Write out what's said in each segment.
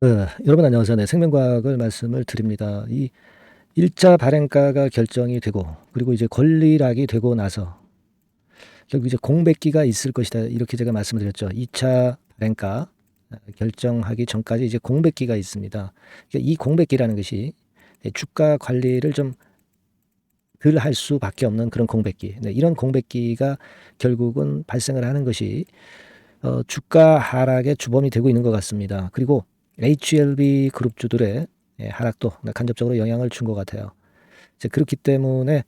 여러분 안녕하세요. 네, 생명과학을 말씀을 드립니다. 이 1차 발행가가 결정이 되고 그리고 이제 권리락이 되고 나서 결국 이제 공백기가 있을 것이다. 이렇게 제가 말씀을 드렸죠. 2차 발행가 결정하기 전까지 이제 공백기가 있습니다. 그러니까 이 공백기라는 것이 주가 관리를 좀 덜 할 수밖에 없는 그런 공백기. 네, 이런 공백기가 결국은 발생을 하는 것이 주가 하락의 주범이 되고 있는 것 같습니다. 그리고 HLB 그룹주들의 하락도 간접적으로 영향을 준 것 같아요. 이제 그렇기 때문에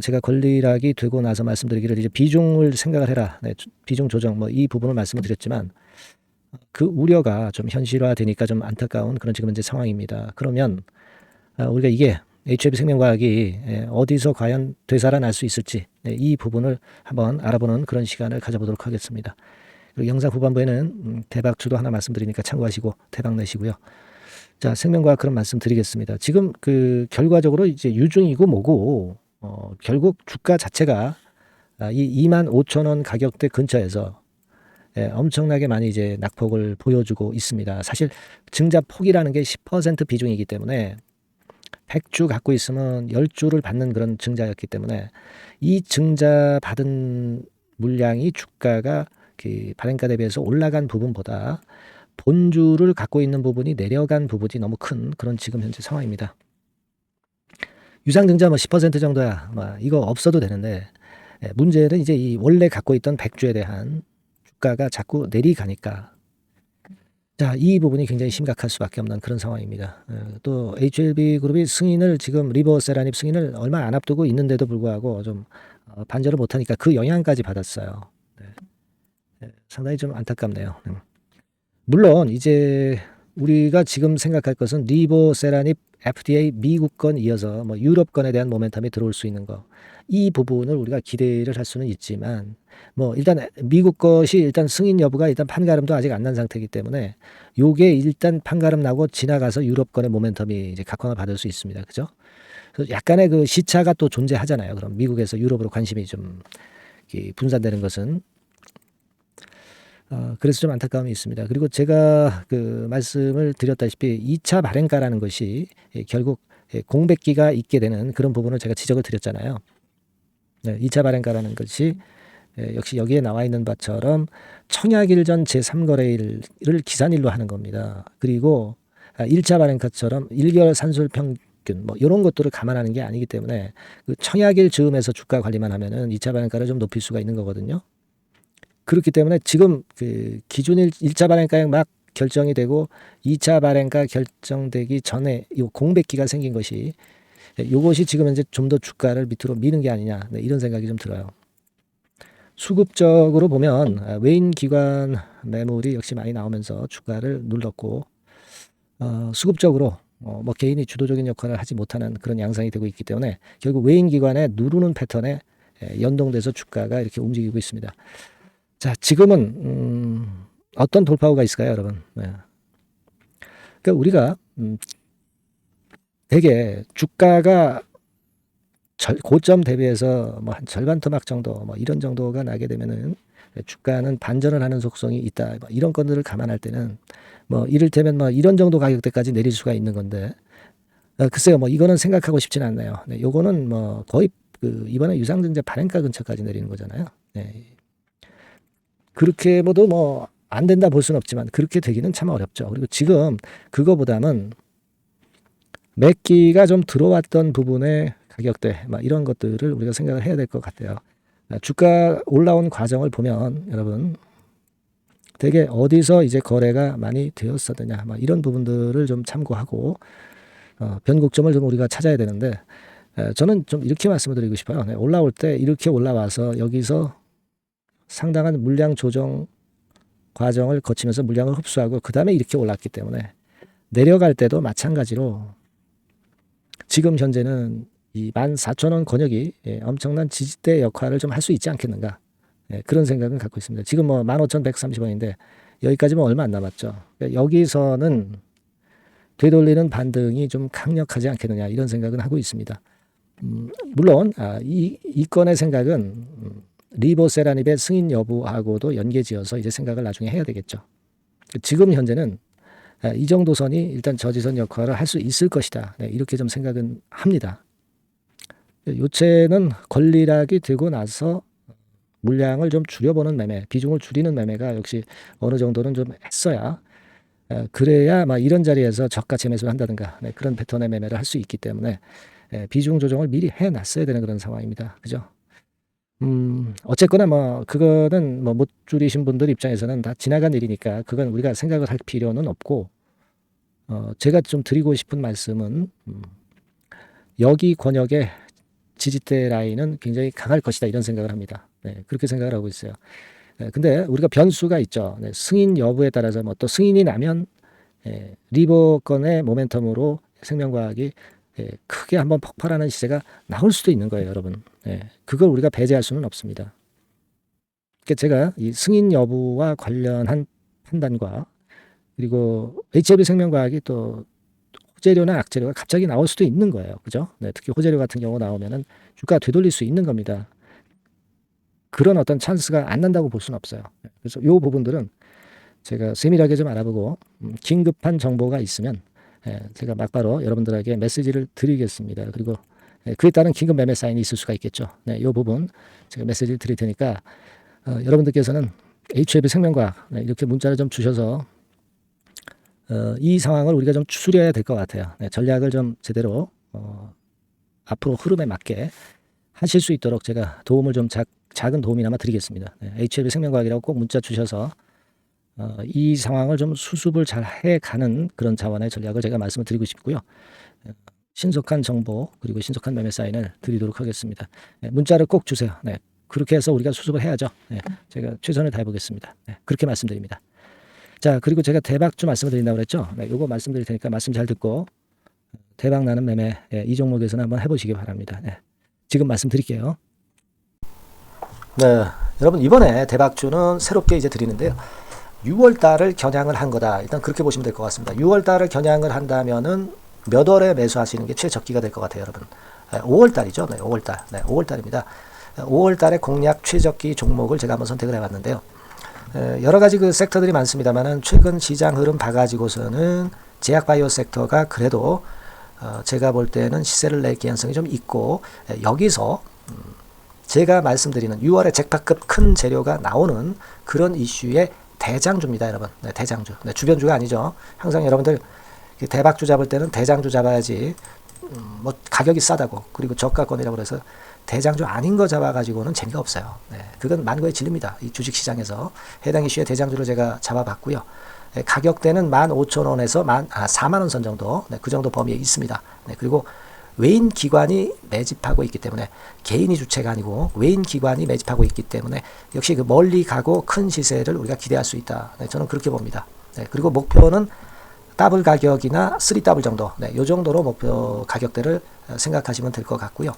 제가 권리락이 되고 나서 말씀드리기를 이제 비중을 생각을 해라. 네, 비중 조정 뭐 이 부분을 말씀을 드렸지만 그 우려가 좀 현실화되니까 좀 안타까운 그런 지금 현재 상황입니다. 그러면 우리가 이게 HLB 생명과학이 어디서 과연 되살아날 수 있을지 이 부분을 한번 알아보는 그런 시간을 가져보도록 하겠습니다. 그리고 영상 후반부에는 대박주도 하나 말씀드리니까 참고하시고 대박 내시고요. 자, 생명과학 그런 말씀 드리겠습니다. 지금 그 결과적으로 이제 유중이고 뭐고 결국 주가 자체가 이 25,000원 가격대 근처에서 엄청나게 많이 이제 낙폭을 보여주고 있습니다. 사실 증자 폭이라는 게 10% 비중이기 때문에 100주 갖고 있으면 10주를 받는 그런 증자였기 때문에 이 증자 받은 물량이 주가가 그 발행가 대비해서 올라간 부분보다 본주를 갖고 있는 부분이 내려간 부분이 너무 큰 그런 지금 현재 상황입니다. 유상증자 뭐 10% 정도야 뭐 이거 없어도 되는데 문제는 이제 이 원래 갖고 있던 100주에 대한 주가가 자꾸 내리가니까 자, 이 부분이 굉장히 심각할 수밖에 없는 그런 상황입니다. 또 HLB 그룹이 승인을 지금 리버세라닙 승인을 얼마 안 앞두고 있는데도 불구하고 좀 반전을 못하니까 그 영향까지 받았어요. 상당히 좀 안타깝네요. 물론 이제 우리가 지금 생각할 것은 리보세라닙 FDA 미국건 이어서 뭐 유럽건에 대한 모멘텀이 들어올 수 있는 거. 이 부분을 우리가 기대를 할 수는 있지만 뭐 일단 미국 것이 일단 승인 여부가 일단 판가름도 아직 안 난 상태이기 때문에 요게 일단 판가름 나고 지나가서 유럽건의 모멘텀이 이제 각광을 받을 수 있습니다. 그죠? 그래서 약간의 그 시차가 또 존재하잖아요. 그럼 미국에서 유럽으로 관심이 좀 분산되는 것은 그래서 좀 안타까움이 있습니다. 그리고 제가 그 말씀을 드렸다시피 2차 발행가라는 것이 결국 공백기가 있게 되는 그런 부분을 제가 지적을 드렸잖아요. 2차 발행가라는 것이 역시 여기에 나와 있는 바처럼 청약일 전 제3거래일을 기산일로 하는 겁니다. 그리고 1차 발행가처럼 1개월 산술 평균 뭐 이런 것들을 감안하는 게 아니기 때문에 그 청약일 즈음에서 주가 관리만 하면은 2차 발행가를 좀 높일 수가 있는 거거든요. 그렇기 때문에 지금 그 기준일 1차 발행가액 막 결정이 되고 2차 발행가 결정되기 전에 이 공백기가 생긴 것이 이것이 지금 현재 좀 더 주가를 밑으로 미는 게 아니냐 이런 생각이 좀 들어요. 수급적으로 보면 외인 기관 매물이 역시 많이 나오면서 주가를 눌렀고 수급적으로 뭐 개인이 주도적인 역할을 하지 못하는 그런 양상이 되고 있기 때문에 결국 외인 기관의 누르는 패턴에 연동돼서 주가가 이렇게 움직이고 있습니다. 자, 지금은 어떤 돌파구가 있을까요, 여러분? 네. 그러니까 우리가 대개 주가가 고점 대비해서 뭐 한 절반 토막 정도 뭐 이런 정도가 나게 되면은 주가는 반전을 하는 속성이 있다. 뭐 이런 건들을 감안할 때는 뭐 이를테면 뭐 이런 정도 가격대까지 내릴 수가 있는 건데 글쎄요, 뭐 이거는 생각하고 싶지는 않네요. 네, 요거는 뭐 거의 그 이번에 유상증자 발행가 근처까지 내리는 거잖아요. 네. 그렇게 모두 뭐 안 된다 볼 수는 없지만 그렇게 되기는 참 어렵죠. 그리고 지금 그거보다는 매기가 좀 들어왔던 부분의 가격대 막 이런 것들을 우리가 생각을 해야 될 것 같아요. 주가 올라온 과정을 보면 여러분 되게 어디서 이제 거래가 많이 되었었느냐 막 이런 부분들을 좀 참고하고 변곡점을 좀 우리가 찾아야 되는데 저는 좀 이렇게 말씀을 드리고 싶어요. 네, 올라올 때 이렇게 올라와서 여기서 상당한 물량 조정 과정을 거치면서 물량을 흡수하고 그 다음에 이렇게 올랐기 때문에 내려갈 때도 마찬가지로 지금 현재는 이 14,000원 권역이 엄청난 지지대 역할을 좀 할 수 있지 않겠는가 그런 생각은 갖고 있습니다. 지금 뭐 15,130원인데 여기까지는 얼마 안 남았죠. 그러니까 여기서는 되돌리는 반등이 좀 강력하지 않겠느냐 이런 생각은 하고 있습니다. 물론 이 건의 생각은 리보세라닙의 승인 여부하고도 연계지어서 이제 생각을 나중에 해야 되겠죠. 지금 현재는 이 정도 선이 일단 저지선 역할을 할 수 있을 것이다. 이렇게 좀 생각은 합니다. 요체는 권리락이 되고 나서 물량을 좀 줄여보는 매매, 비중을 줄이는 매매가 역시 어느 정도는 좀 했어야 그래야 막 이런 자리에서 저가 재매수를 한다든가 그런 패턴의 매매를 할 수 있기 때문에 비중 조정을 미리 해놨어야 되는 그런 상황입니다. 그죠? 어쨌거나 뭐 그거는 뭐 못 줄이신 분들 입장에서는 다 지나간 일이니까 그건 우리가 생각을 할 필요는 없고 제가 좀 드리고 싶은 말씀은 여기 권역의 지지대 라인은 굉장히 강할 것이다 이런 생각을 합니다. 그렇게 생각을 하고 있어요. 근데 우리가 변수가 있죠. 승인 여부에 따라서 뭐 또 승인이 나면 리버건의 모멘텀으로 생명과학이 크게 한번 폭발하는 시세가 나올 수도 있는 거예요, 여러분. 그걸 우리가 배제할 수는 없습니다. 그러니까 제가 이 승인 여부와 관련한 판단과 그리고 HLB 생명과학이 또 호재료나 악재료가 갑자기 나올 수도 있는 거예요. 그죠? 특히 호재료 같은 경우 나오면은 주가 되돌릴 수 있는 겁니다. 그런 어떤 찬스가 안 난다고 볼 수는 없어요. 그래서 이 부분들은 제가 세밀하게 좀 알아보고 긴급한 정보가 있으면 제가 막바로 여러분들에게 메시지를 드리겠습니다. 그리고 그에 따른 긴급 매매 사인이 있을 수가 있겠죠. 이 부분 제가 메시지를 드릴 테니까 여러분들께서는 HLB 생명과학 이렇게 문자를 좀 주셔서 이 상황을 우리가 좀 추스려야 될 것 같아요. 전략을 좀 제대로 앞으로 흐름에 맞게 하실 수 있도록 제가 도움을 좀 작은 도움이나마 드리겠습니다. HLB 생명과학이라고 꼭 문자 주셔서 이 상황을 좀 수습을 잘 해가는 그런 자원의 전략을 제가 말씀을 드리고 싶고요. 신속한 정보 그리고 신속한 매매 사인을 드리도록 하겠습니다. 문자를 꼭 주세요. 그렇게 해서 우리가 수습을 해야죠. 제가 최선을 다해보겠습니다. 그렇게 말씀드립니다. 자, 그리고 제가 대박주 말씀을 드린다고 그랬죠. 요거 말씀드릴 테니까 말씀 잘 듣고 대박 나는 매매 이 종목에서는 한번 해보시기 바랍니다. 지금 말씀드릴게요. 네, 여러분 이번에 대박주는 새롭게 이제 드리는데요. 6월 달을 겨냥을 한 거다. 일단 그렇게 보시면 될 것 같습니다. 6월 달을 겨냥을 한다면은 몇 월에 매수하시는 게 최적기가 될 것 같아요, 여러분. 5월 달이죠. 5월 달. 5월 달입니다. 5월 달에 공략 최적기 종목을 제가 한번 선택을 해봤는데요. 여러 가지 그 섹터들이 많습니다만은 최근 시장 흐름 봐가지고서는 제약바이오 섹터가 그래도 제가 볼 때는 시세를 낼 개연성이 좀 있고 여기서 제가 말씀드리는 6월에 잭팟급 큰 재료가 나오는 그런 이슈의 대장주입니다, 여러분. 대장주. 주변주가 아니죠. 항상 여러분들 대박주 잡을 때는 대장주 잡아야지 뭐 가격이 싸다고 그리고 저가권이라고 그래서 대장주 아닌 거 잡아가지고는 재미가 없어요. 그건 만고의 진리입니다. 이 주식시장에서 해당 이슈의 대장주를 제가 잡아봤고요. 가격대는 15,000원에서 4만원 선 정도 그 정도 범위에 있습니다. 그리고 외인 기관이 매집하고 있기 때문에 개인이 주체가 아니고 외인 기관이 매집하고 있기 때문에 역시 그 멀리 가고 큰 시세를 우리가 기대할 수 있다. 저는 그렇게 봅니다. 그리고 목표는 더블 가격이나 3더블 정도, 이 정도로 목표 가격대를 생각하시면 될 것 같고요.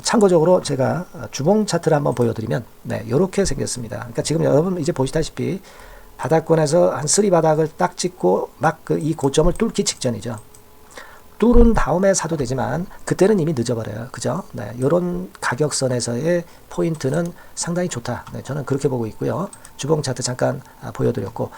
참고적으로 제가 주봉 차트를 한번 보여드리면 이렇게 생겼습니다. 그러니까 지금 여러분 이제 보시다시피 바닥권에서 한 3바닥을 딱 찍고 막 이 고점을 뚫기 직전이죠. 뚫은 다음에 사도 되지만 그때는 이미 늦어버려요. 그죠? 이런 가격선에서의 포인트는 상당히 좋다. 저는 그렇게 보고 있고요. 주봉 차트 잠깐 보여드렸고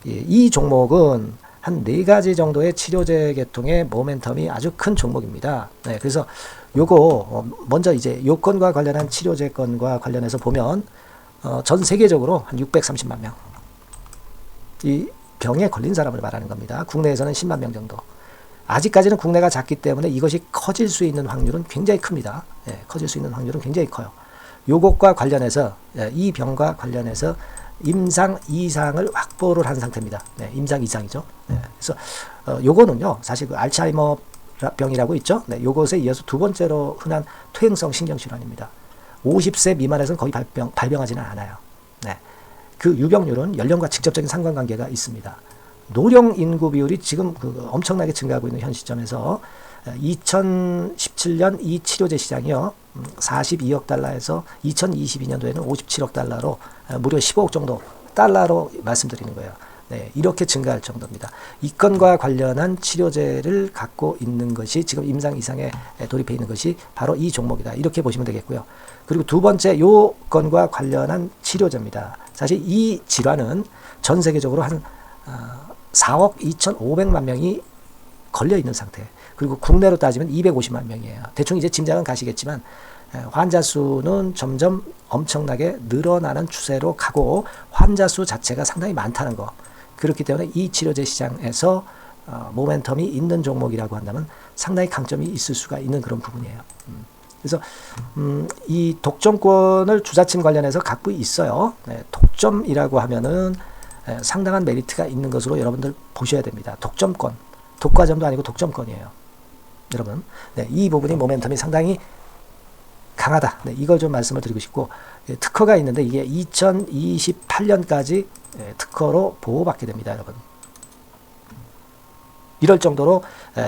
이 종목은 한 4가지 정도의 치료제 계통의 모멘텀이 아주 큰 종목입니다. 그래서 요거 먼저 이제 요건과 관련한 치료제 건과 관련해서 보면 전 세계적으로 한 630만 명 이 병에 걸린 사람을 말하는 겁니다. 국내에서는 10만 명 정도. 아직까지는 국내가 작기 때문에 이것이 커질 수 있는 확률은 굉장히 큽니다. 커질 수 있는 확률은 굉장히 커요. 요것과 관련해서 이 병과 관련해서 임상 이상을 확보를 한 상태입니다. 임상 이상이죠. 그래서 요거는요 사실 그 알츠하이머 병이라고 있죠. 요것에 이어서 두 번째로 흔한 퇴행성 신경질환입니다. 50세 미만에서는 거의 발병하지는 않아요. 그 유병률은 연령과 직접적인 상관관계가 있습니다. 노령 인구 비율이 지금 엄청나게 증가하고 있는 현 시점에서 2017년 이 치료제 시장이요 42억 달러에서 2022년도에는 57억 달러로 무려 15억 정도 달러로 말씀드리는 거예요. 이렇게 증가할 정도입니다. 이 건과 관련한 치료제를 갖고 있는 것이 지금 임상 이상에 돌입해 있는 것이 바로 이 종목이다. 이렇게 보시면 되겠고요. 그리고 두 번째 요 건과 관련한 치료제입니다. 사실 이 질환은 전 세계적으로 한 4억 2,500만 명이 걸려 있는 상태. 그리고 국내로 따지면 250만 명이에요. 대충 이제 짐작은 가시겠지만 환자 수는 점점 엄청나게 늘어나는 추세로 가고 환자 수 자체가 상당히 많다는 거. 그렇기 때문에 이 치료제 시장에서 모멘텀이 있는 종목이라고 한다면 상당히 강점이 있을 수가 있는 그런 부분이에요. 그래서 이 독점권을 주사침 관련해서 갖고 있어요. 네, 독점이라고 하면은 상당한 메리트가 있는 것으로 여러분들 보셔야 됩니다. 독점권, 독과점도 아니고 독점권이에요. 여러분, 네, 이 부분이 모멘텀이 상당히 강하다. 네, 이걸 좀 말씀을 드리고 싶고, 특허가 있는데 이게 2028년까지 특허로 보호받게 됩니다, 여러분. 이럴 정도로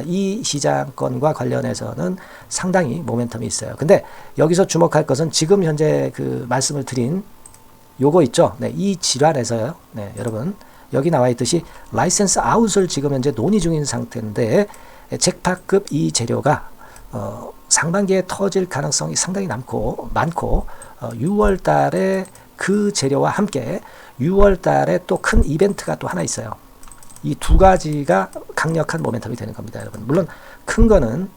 이 시장권과 관련해서는 상당히 모멘텀이 있어요. 근데 여기서 주목할 것은 지금 현재 그 말씀을 드린 요거 있죠. 네, 이 질환에서요. 네, 여러분 여기 나와 있듯이 라이센스 아웃을 지금 현재 논의 중인 상태인데 잭팟급 이 재료가 상반기에 터질 가능성이 상당히 많고 6월 달에 그 재료와 함께 6월 달에 또 큰 이벤트가 또 하나 있어요. 이 두 가지가 강력한 모멘텀이 되는 겁니다, 여러분. 물론 큰 거는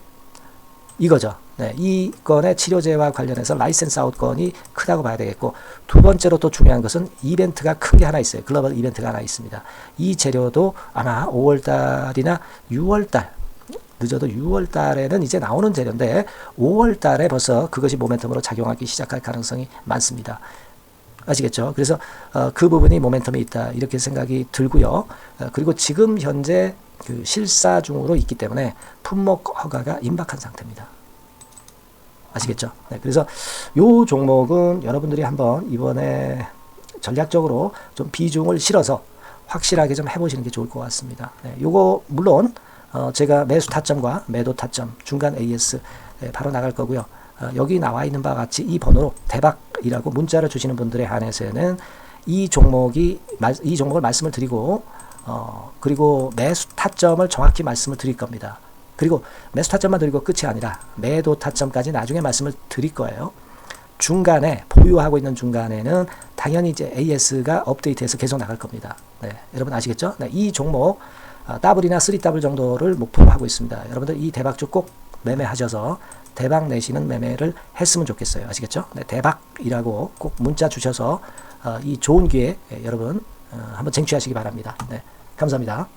이거죠. 네, 이 건의 치료제와 관련해서 라이센스 아웃 건이 크다고 봐야 되겠고, 두 번째로 또 중요한 것은 이벤트가 큰 게 하나 있어요. 글로벌 이벤트가 하나 있습니다. 이 재료도 아마 5월 달이나 6월 달, 늦어도 6월 달에는 이제 나오는 재료인데 5월 달에 벌써 그것이 모멘텀으로 작용하기 시작할 가능성이 많습니다. 아시겠죠? 그래서 그 부분이 모멘텀이 있다 이렇게 생각이 들고요. 그리고 지금 현재 그 실사 중으로 있기 때문에 품목 허가가 임박한 상태입니다. 아시겠죠? 네, 그래서 요 종목은 여러분들이 한번 이번에 전략적으로 좀 비중을 실어서 확실하게 좀 해보시는 게 좋을 것 같습니다. 네, 요거 물론 제가 매수 타점과 매도 타점 중간 AS 바로 나갈 거고요. 여기 나와 있는 바와 같이 이 번호로 대박이라고 문자를 주시는 분들에 한해서는 이 종목을 말씀을 드리고 그리고 매수 타점을 정확히 말씀을 드릴 겁니다. 그리고 매수 타점만 드리고 끝이 아니라 매도 타점까지 나중에 말씀을 드릴 거예요. 중간에 보유하고 있는 중간에는 당연히 이제 AS가 업데이트해서 계속 나갈 겁니다. 네, 여러분 아시겠죠? 네, 이 종목 더블이나 3더블 정도를 목표로 하고 있습니다. 여러분들 이 대박주 꼭 매매하셔서 대박 내시는 매매를 했으면 좋겠어요. 아시겠죠? 네, 대박이라고 꼭 문자 주셔서 이 좋은 기회 여러분 한번 쟁취하시기 바랍니다. 네, 감사합니다.